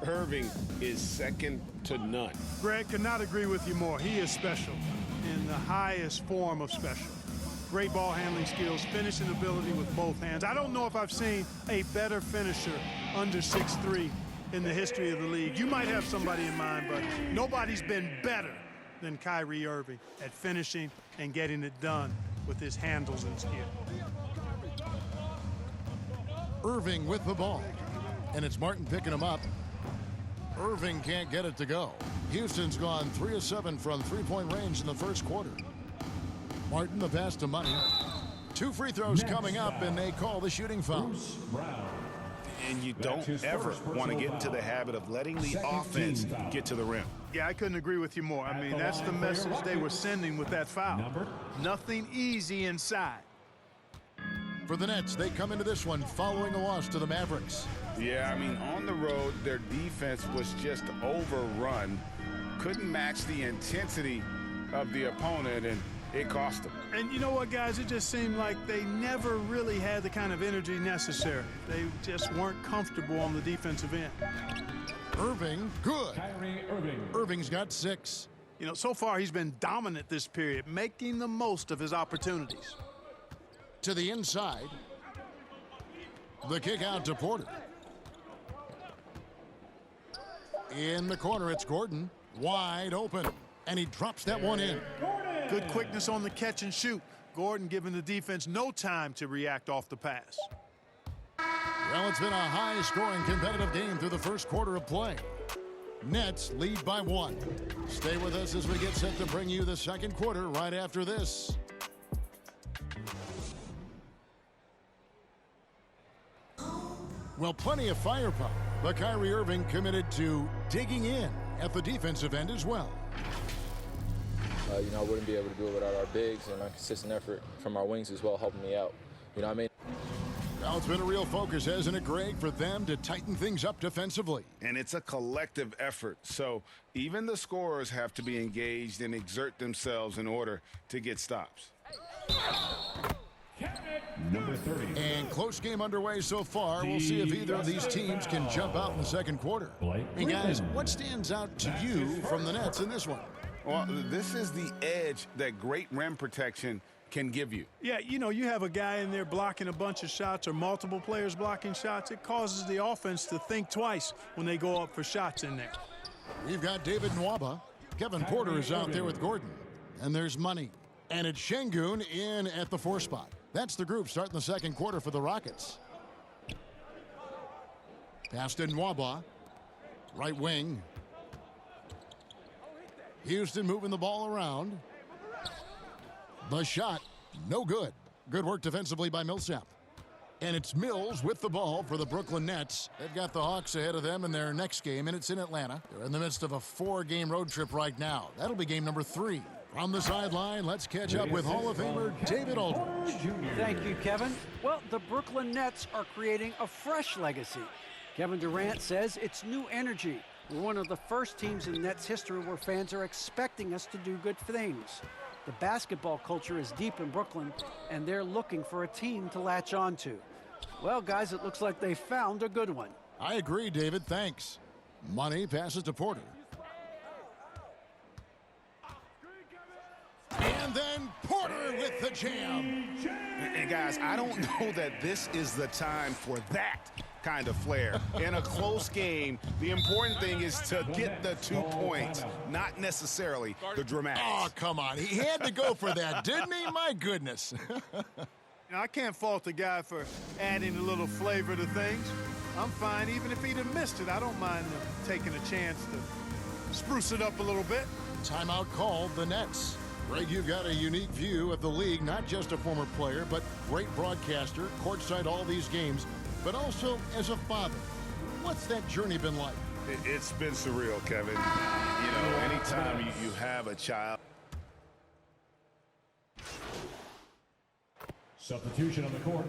Irving is second to none. Greg, could not agree with you more. He is special in the highest form of special. Great ball handling skills, finishing ability with both hands. I don't know if I've seen a better finisher under 6'3" in the history of the league. You might have somebody in mind, but nobody's been better than Kyrie Irving at finishing and getting it done with his handles and skill. Irving with the ball, and it's Martin picking him up. Irving can't get it to go. Houston's gone 3 of 7 from three-point range in the first quarter. Martin, the pass to Money. 2 free throws coming up, and they call the shooting foul. And you don't ever want to get into the habit of letting the offense get to the rim. Yeah, I couldn't agree with you more. I mean, that's the message they were sending with that foul. Nothing easy inside. For the Nets, they come into this one following a loss to the Mavericks. Yeah, I mean, on the road, their defense was just overrun. Couldn't match the intensity of the opponent, and it cost them. And you know what, guys? It just seemed like they never really had the kind of energy necessary. They just weren't comfortable on the defensive end. Irving, good. Kyrie Irving. Irving's got 6. You know, so far he's been dominant this period, making the most of his opportunities. To the inside. The kick out to Porter. In the corner, it's Gordon. Wide open. And he drops that one in. Good quickness on the catch and shoot. Gordon giving the defense no time to react off the pass. Well, it's been a high-scoring competitive game through the first quarter of play. Nets lead by 1. Stay with us as we get set to bring you the second quarter right after this. Well, plenty of firepower, but Kyrie Irving committed to digging in at the defensive end as well. You know, I wouldn't be able to do it without our bigs and a consistent effort from our wings as well, helping me out. You know what I mean? Well, it's been a real focus, hasn't it, Greg, for them to tighten things up defensively. And it's a collective effort, so even the scorers have to be engaged and exert themselves in order to get stops. Number 30. And close game underway so far. We'll see if either of these teams can jump out in the second quarter. And guys, what stands out to you from the Nets in this one? Well, this is the edge that great rim protection can give you. Yeah, you know, you have a guy in there blocking a bunch of shots or multiple players blocking shots. It causes the offense to think twice when they go up for shots in there. We've got David Nwaba. Kevin Porter is out there with Gordon. And there's Money. And it's Şengün in at the 4 spot. That's the group starting the second quarter for the Rockets. Pass to Nwaba. Right wing. Houston moving the ball around. The shot, no good. Good work defensively by Millsap. And it's Mills with the ball for the Brooklyn Nets. They've got the Hawks ahead of them in their next game, and it's in Atlanta. They're in the midst of a 4-game road trip right now. That'll be game number 3. From the sideline, let's catch up with Hall of Famer David Aldridge. Thank you, Kevin. Well, the Brooklyn Nets are creating a fresh legacy. Kevin Durant says it's new energy. We're one of the first teams in Nets history where fans are expecting us to do good things. The basketball culture is deep in Brooklyn, and they're looking for a team to latch on to. Well, guys, it looks like they found a good one. I agree, David. Thanks. Money passes to Porter. And then Porter with the jam. And guys, I don't know that this is the time for that kind of flair. In a close game, the important thing is to get the 2 points, not necessarily the dramatics. Oh, come on. He had to go for that, didn't he? My goodness. Now, I can't fault the guy for adding a little flavor to things. I'm fine. Even if he'd have missed it, I don't mind taking a chance to spruce it up a little bit. Timeout called the Nets. Greg, you've got a unique view of the league, not just a former player, but great broadcaster, courtside all these games, but also as a father. What's that journey been like? It's been surreal, Kevin. You know, anytime you have a child. Substitution on the court.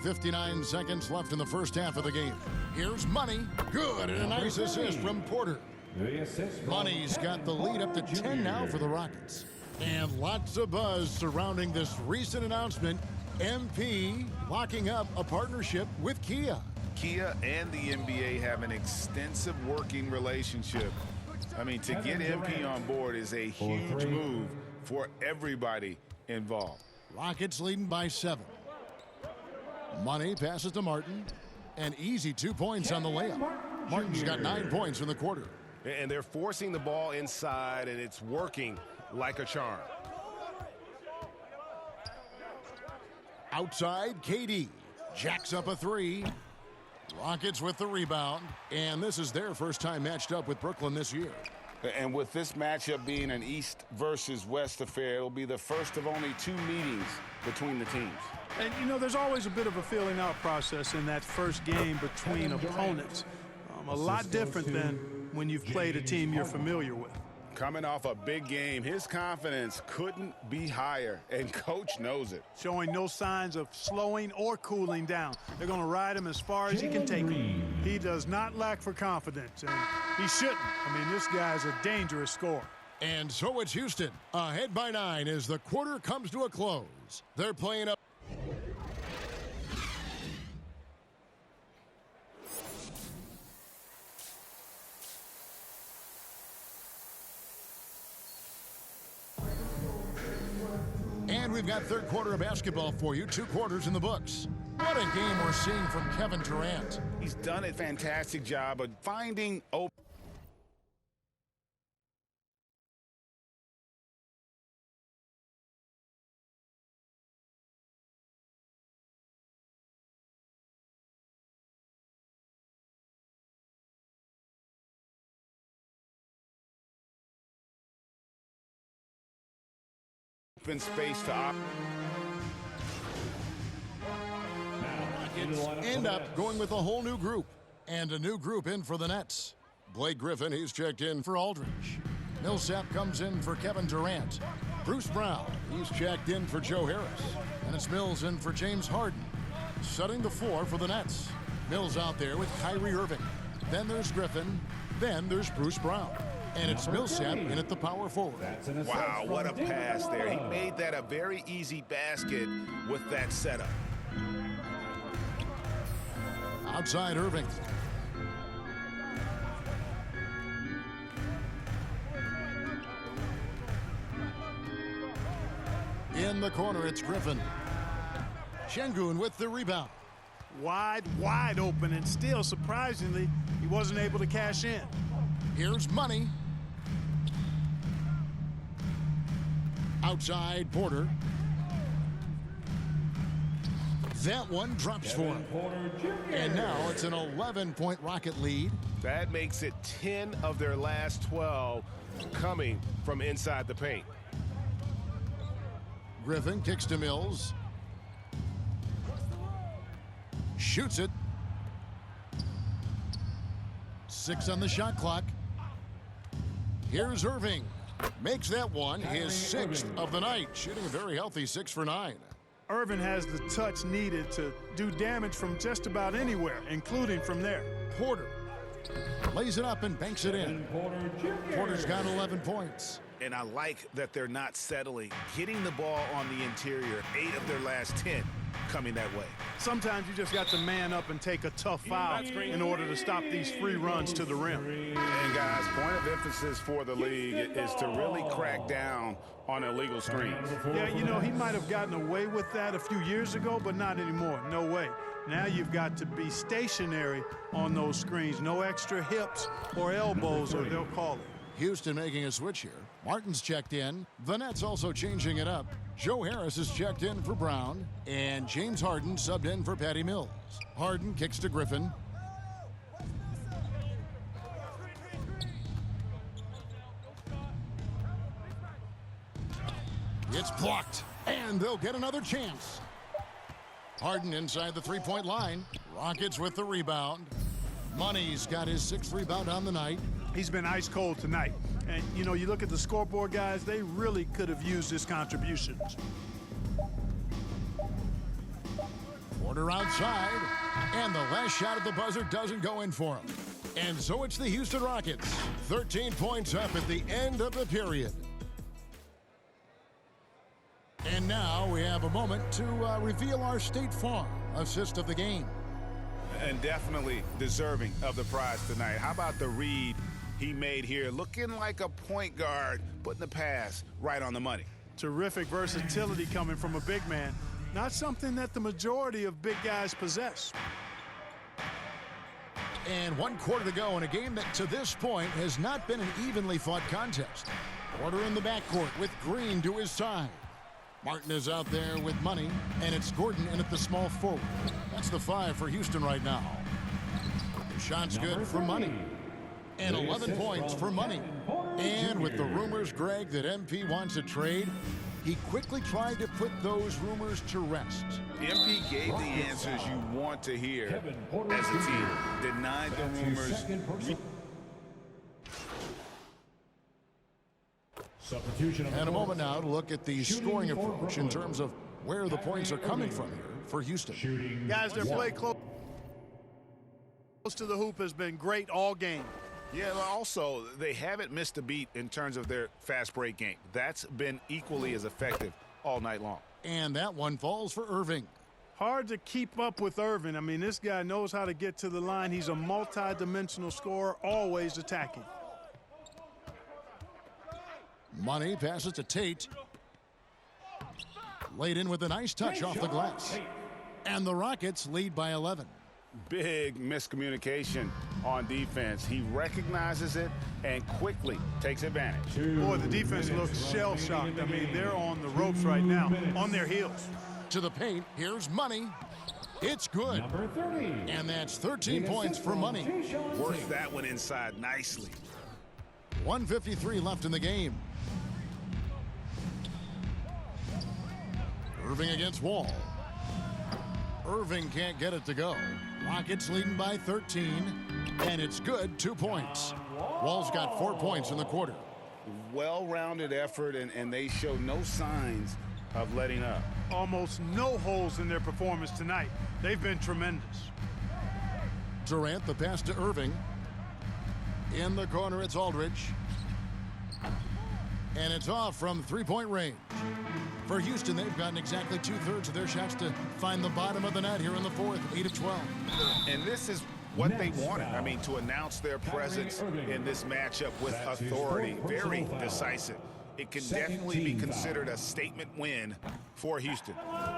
59 seconds left in the first half of the game. Here's Money. Good, and a nice assist from Porter. The assist from Money's got the lead up to 10 now for the Rockets. And lots of buzz surrounding this recent announcement. MP locking up a partnership with Kia. Kia and the NBA have an extensive working relationship. I mean, to get MP on board is a huge move for everybody involved. Rockets leading by 7. Money passes to Martin. An easy 2 points on the layup. Martin's got 9 points in the quarter. And they're forcing the ball inside, and it's working like a charm. Outside, KD jacks up a 3. Rockets with the rebound, and this is their first time matched up with Brooklyn this year. And with this matchup being an East versus West affair, it'll be the first of only 2 meetings between the teams. And, you know, there's always a bit of a feeling out process in that first game between opponents. A lot different than when you've played a team you're familiar with. Coming off a big game, his confidence couldn't be higher, and Coach knows it. Showing no signs of slowing or cooling down. They're going to ride him as far as he can take him. He does not lack for confidence, and he shouldn't. I mean, this guy's a dangerous scorer. And so it's Houston, ahead by 9 as the quarter comes to a close. They're playing up. And we've got third quarter of basketball for you. 2 quarters in the books. What a game we're seeing from Kevin Durant. He's done a fantastic job of finding open. Open space to End up going with a whole new group. And a new group in for the Nets. Blake Griffin, he's checked in for Aldridge. Millsap comes in for Kevin Durant. Bruce Brown, he's checked in for Joe Harris. And it's Mills in for James Harden. Setting the floor for the Nets. Mills out there with Kyrie Irving. Then there's Griffin. Then there's Bruce Brown. And it's Millsap in at the power forward. Wow, what a pass there. He made that a very easy basket with that setup. Outside Irving. In the corner, it's Griffin. Şengün with the rebound. Wide open, and still, surprisingly, he wasn't able to cash in. Here's Money. Outside Porter. That one drops for him. And now it's an 11-point Rocket lead. That makes it 10 of their last 12 coming from inside the paint. Griffin kicks to Mills. Shoots it. 6 on the shot clock. Here's Irving. Makes that one his 6th of the night. Shooting a very healthy 6 for 9. Irving has the touch needed to do damage from just about anywhere, including from there. Porter lays it up and banks it in. Porter's got 11 points. And I like that they're not settling. Getting the ball on the interior, 8 of their last 10 coming that way. Sometimes you just got to man up and take a tough foul in order to stop these free runs to the rim. And guys, point of emphasis for the league is to really crack down on illegal screens. Yeah, you know, he might have gotten away with that a few years ago, but not anymore. No way. Now you've got to be stationary on those screens. No extra hips or elbows, or they'll call it. Houston making a switch here. Martin's checked in. The Nets also changing it up. Joe Harris is checked in for Brown. And James Harden subbed in for Patty Mills. Harden kicks to Griffin. It's blocked. And they'll get another chance. Harden inside the three-point line. Rockets with the rebound. Money's got his 6th rebound on the night. He's been ice cold tonight. And, you know, you look at the scoreboard, guys, they really could have used his contributions. Porter outside. And the last shot at the buzzer doesn't go in for him. And so it's the Houston Rockets. 13 points up at the end of the period. And now we have a moment to reveal our State Farm assist of the game. And definitely deserving of the prize tonight. How about the read he made here? Looking like a point guard, putting the pass right on the money. Terrific versatility coming from a big man. Not something that the majority of big guys possess. And 1 quarter to go in a game that to this point has not been an evenly fought contest. Porter in the backcourt with Green to his side. Martin is out there with Money, and it's Gordon in at the small forward. That's the 5 for Houston right now. The shot's good for Money. And 11 points for Money. And with the rumors, Greg, that MP wants a trade, he quickly tried to put those rumors to rest. MP gave the answers you want to hear as a team. Denied the rumors. Substitution on the And a court. moment now to look at the scoring approach in terms of where the points are coming from here for Houston. Shooting Guys, their one. play close to the hoop has been great all game. Yeah, but also, they haven't missed a beat in terms of their fast break game. That's been equally as effective all night long. And that one falls for Irving. Hard to keep up with Irving. I mean, this guy knows how to get to the line. He's a multi-dimensional scorer, always attacking. Money passes to Tate. Laid in with a nice touch off the glass. And the Rockets lead by 11. Big miscommunication on defense. He recognizes it and quickly takes advantage. Boy, the defense looks shell-shocked. I mean, they're on the ropes right now, on their heels. To the paint, here's Money. It's good. Number 30. And that's 13 points for Money. Worked that one inside nicely. 1:53 left in the game. Irving against Wall. Irving can't get it to go. Rockets leading by 13, and it's good, 2 points. Wall's got 4 points in the quarter. Well-rounded effort, and they show no signs of letting up. Almost no holes in their performance tonight. They've been tremendous. Durant, the pass to Irving. In the corner, it's Aldridge. And it's off from three-point range. For Houston, they've gotten exactly 2/3 of their shots to find the bottom of the net here in the fourth, 8 of 12. And this is what they wanted. I mean, to announce their presence in this matchup with authority. Very decisive. It can definitely be considered a statement win for Houston.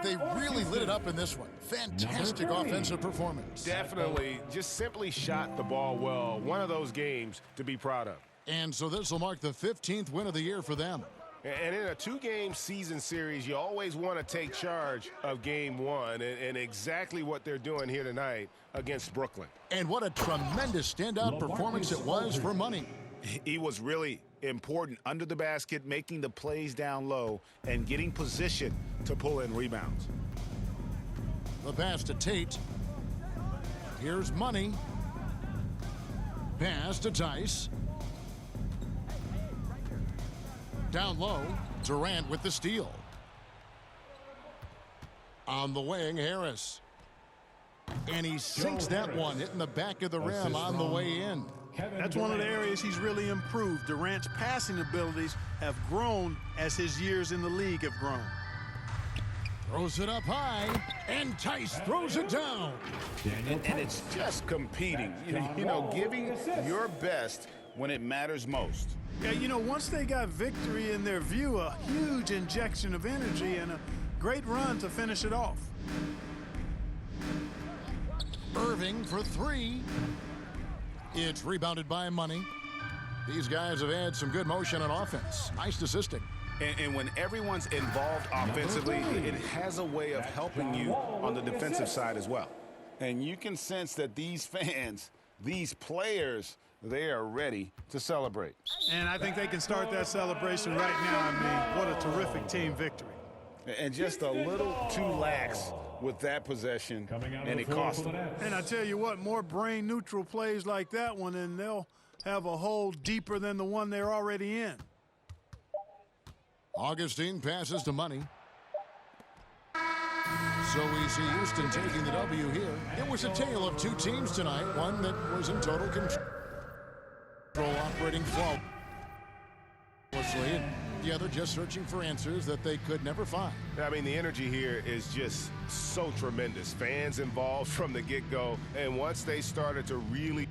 They really lit it up in this one. Fantastic offensive performance. Definitely just simply shot the ball well. One of those games to be proud of. And so this will mark the 15th win of the year for them. And in a 2-game season series, you always want to take charge of game one, and exactly what they're doing here tonight against Brooklyn. And what a tremendous standout performance it was for Money. He was really important under the basket, making the plays down low and getting position to pull in rebounds. The pass to Tate. Here's Money. Pass to Tice. Down low, Durant with the steal. On the wing, Harris. And he sinks that one, hitting the back of the rim on the way in. That's one of the areas he's really improved. Durant's passing abilities have grown as his years in the league have grown. Throws it up high, and Tice throws it down. And it's just competing, you know, giving your best when it matters most. Yeah, you know, once they got victory in their view, a huge injection of energy and a great run to finish it off. Irving for three. It's rebounded by Money. These guys have had some good motion on offense. Nice assisting. And when everyone's involved offensively, it has a way of helping you on the defensive side as well. And you can sense that these fans, these players, they are ready to celebrate. And I think they can start that celebration right now. I mean, what a terrific team victory. And just a little too lax with that possession, and it cost them. And I tell you what, more brain-neutral plays like that one, and they'll have a hole deeper than the one they're already in. Augustine passes to Money. So we see Houston taking the W here. It was a tale of two teams tonight, one that was in total control, operating flawlessly. together just searching for answers that they could never find. I mean, the energy here is just so tremendous. Fans involved from the get-go, and once they started to really